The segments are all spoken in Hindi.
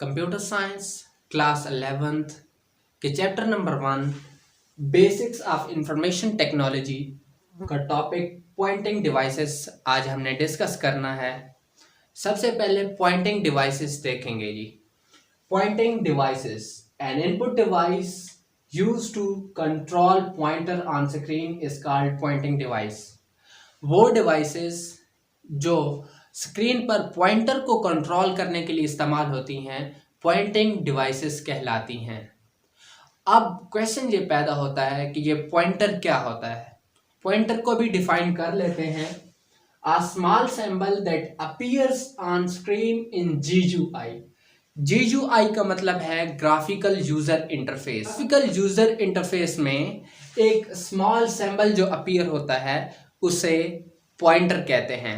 कंप्यूटर साइंस क्लास 11th के chapter number 1 basics of information technology का टॉपिक पॉइंटिंग डिवाइसेस आज हमने डिस्कस करना है। सबसे पहले पॉइंटिंग डिवाइसेस देखेंगे जी। Pointing devices, an input device used to control pointer on screen is called pointing device। वो डिवाइसेस जो स्क्रीन पर पॉइंटर को कंट्रोल करने के लिए इस्तेमाल होती हैं पॉइंटिंग डिवाइसेस कहलाती हैं। अब क्वेश्चन ये पैदा होता है कि ये पॉइंटर क्या होता है। पॉइंटर को भी डिफाइन कर लेते हैं। A small symbol that appears on screen in GUI। GUI का मतलब है graphical user interface. Graphical user interface में एक स्मॉल सिंबल जो अपीयर होता है उसे पॉइंटर कहते हैं।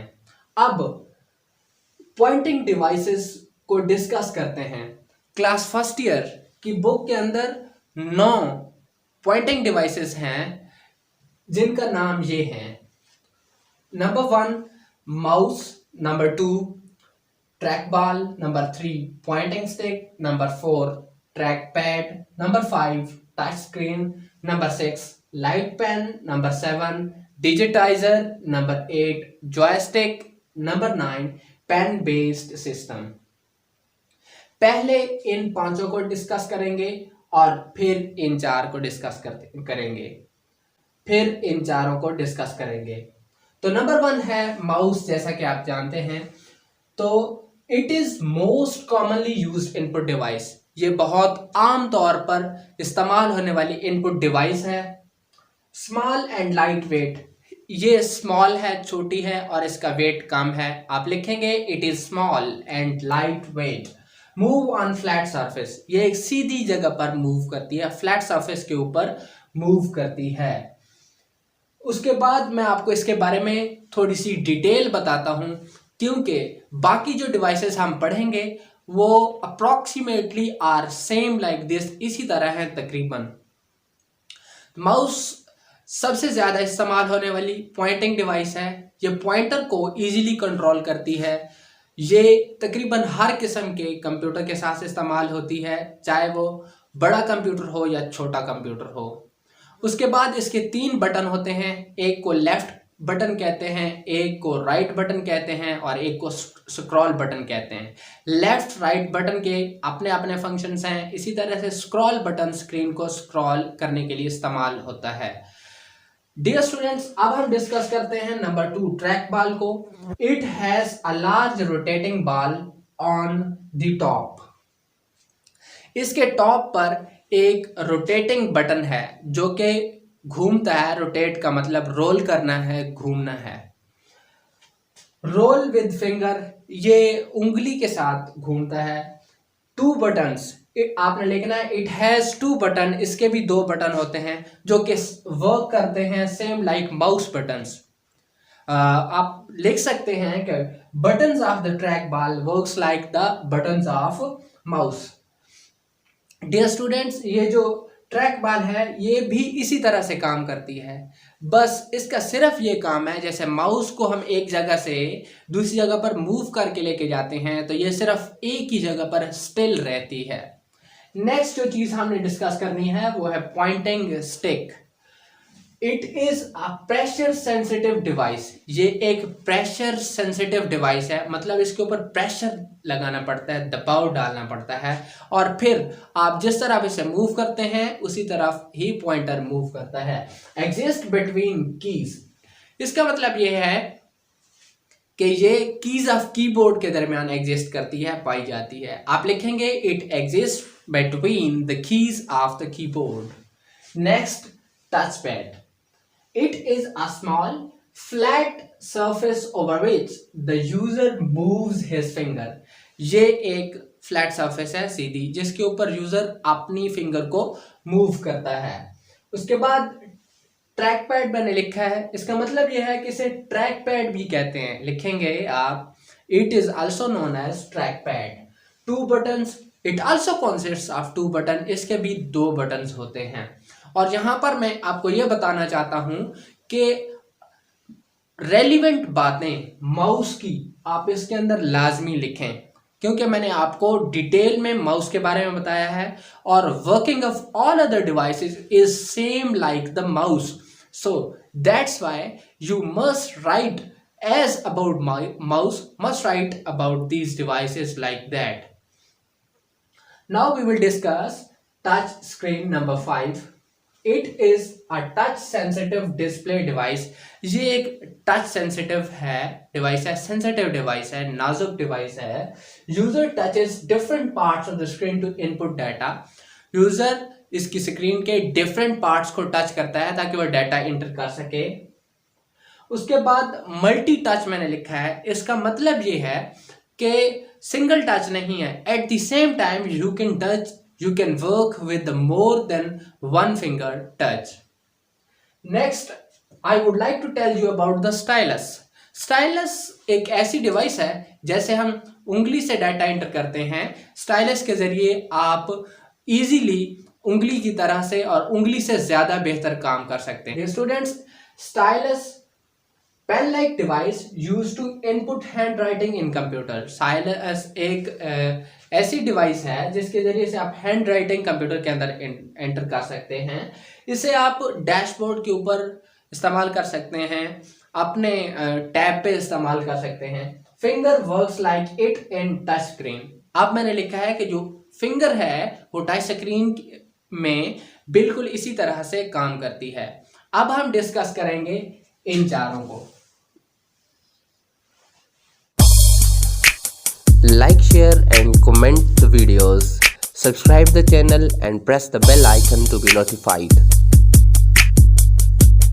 अब पॉइंटिंग डिवाइसेस को डिस्कस करते हैं। क्लास फर्स्ट ईयर की बुक के अंदर 9 पॉइंटिंग डिवाइसेस हैं जिनका नाम ये है। Number 1 mouse, number 2 track ball, number 3 pointing stick, number 4 track pad, number 5 touch screen, number 6 light pen, number 7 digitizer, number 8 joystick, number 9 pen based system. पहले इन पांचों को डिस्कस करेंगे और फिर इन चार को डिस्कस करेंगे, फिर इन चारों को डिस्कस करेंगे। तो नंबर 1 है माउस। जैसा कि आप जानते हैं तो it is most commonly used input device. ये बहुत आम तौर पर इस्तेमाल होने वाली इनपुट डिवाइस है। स्मॉल एंड लाइट वेट, ये स्मॉल है, छोटी है और इसका वेट कम है। आप लिखेंगे it is small and light weight. Move on flat surface, ये एक सीधी जगह पर मूव करती है, फ्लैट सरफेस के ऊपर मूव करती है। उसके बाद मैं आपको इसके बारे में थोड़ी सी डिटेल बताता हूं क्योंकि बाकी जो डिवाइसेस हम पढ़ेंगे वो approximately are same like this, इसी तरह है तकरीबन। माउस सबसे ज्यादा इस्तेमाल होने वाली पॉइंटिंग डिवाइस है। ये पॉइंटर को इजीली कंट्रोल करती है। ये तकरीबन हर किस्म के कंप्यूटर के साथ इस्तेमाल होती है, चाहे वो बड़ा कंप्यूटर हो या छोटा कंप्यूटर हो। उसके बाद इसके 3 बटन होते हैं। एक को लेफ्ट बटन कहते हैं, एक को राइट बटन कहते हैं और एक को स्क्रॉल बटन कहते हैं। लेफ्ट राइट बटन के अपने अपने फंक्शंस हैं। इसी तरह से स्क्रॉल बटन स्क्रीन को स्क्रॉल करने के लिए इस्तेमाल होता है। डियर स्टूडेंट्स, अब हम डिस्कस करते हैं नंबर 2 ट्रैक बॉल को। It has a large rotating ball on the top. इसके टॉप पर एक रोटेटिंग बटन है जो कि घूमता है। रोटेट का मतलब रोल करना है, घूमना है। रोल विद फिंगर, ये उंगली के साथ घूमता है। 2 बटन्स, आपने लिखना है इट हैज 2 बटन। इसके भी 2 बटन होते हैं जो कि वर्क करते हैं सेम लाइक माउस बटन्स। आप लिख सकते हैं कि buttons of the track ball works like the buttons of mouse. Dear students, ये जो ट्रैक बॉल है ये भी इसी तरह से काम करती है। बस इसका सिर्फ ये काम है, जैसे माउस को हम एक जगह से दूसरी जगह पर मूव करके लेके जाते हैं तो ये सिर्फ एक ही जगह पर स्टिल रहती है। नेक्स्ट जो चीज हमने डिस्कस करनी है वो है pointing stick. It is a pressure sensitive device. ये एक प्रेशर सेंसिटिव डिवाइस है, मतलब इसके ऊपर प्रेशर लगाना पड़ता है, दबाव डालना पड़ता है और फिर आप जिस तरफ इसे मूव करते हैं उसी तरफ ही पॉइंटर मूव करता है। एग्जिस्ट बिटवीन कीज, इसका मतलब ये है कि ये कीज ऑफ कीबोर्ड के दरमियान एग्जिस्ट करती है, पाई जाती है। आप लिखेंगे it exist between the keys of the keyboard. Next touch pad. It is a small flat surface over which the user moves his finger। ये एक फ्लैट सरफेस है सीधी, जिसके ऊपर यूजर अपनी फिंगर को मूव करता है। उसके बाद ट्रैक पैड मैंने लिखा है, इसका मतलब यह है कि इसे ट्रैक पैड भी कहते हैं। लिखेंगे आप it is also known as track pad. 2 buttons, it also consists of 2 button. इसके भी 2 बटन्स होते हैं। और यहां पर मैं आपको यह बताना चाहता हूं कि रेलिवेंट बातें माउस की आप इसके अंदर लाजमी लिखें। क्योंकि मैंने आपको डिटेल में माउस के बारे में बताया है और working of all other devices is same like the mouse. So that's why you must write as about my mouse, must write about these devices like that. Now we will discuss touch screen number 5. It is a touch sensitive display device. ये एक टच सेंसिटिव है डिवाइस है, सेंसिटिव डिवाइस है, नाजुक डिवाइस है. User touches different parts of the screen to input data. User इसकी स्क्रीन के डिफरेंट पार्ट्स को टच करता है ताकि वह डाटा इंटर कर सके. उसके बाद मल्टी टच मैंने लिखा है. इसका मतलब ये है कि सिंगल टच नहीं है. At the same time you can touch, you can work with more than one finger touch. Next I would like to tell you about the stylus. Stylus एक ऐसी डिवाइस है जैसे हम उंगली से डाटा इंटर करते हैं. स्टाइलस के जरिए आप इजीली उंगली की तरह से और उंगली से ज्यादा बेहतर काम कर सकते हैं. Students, stylus pen like device use to input hand writing in computer. Stylus एक ऐसी डिवाइस है जिसके जरिए से आप हैंड राइटिंग कंप्यूटर के अंदर एंटर कर सकते हैं. इसे आप डैशबोर्ड के ऊपर इस्तेमाल कर सकते हैं, अपने टैब पे इस्तेमाल कर सकते हैं. Finger works like it in touch screen. अब मैंने लिखा है कि जो फिंगर है वो टच स्क्रीन में बिल्कुल इसी तरह से काम करती है. अब हम डिस्कस करेंगे इन चारों को. Like, share and comment the videos. Subscribe the channel and press the bell icon to be notified.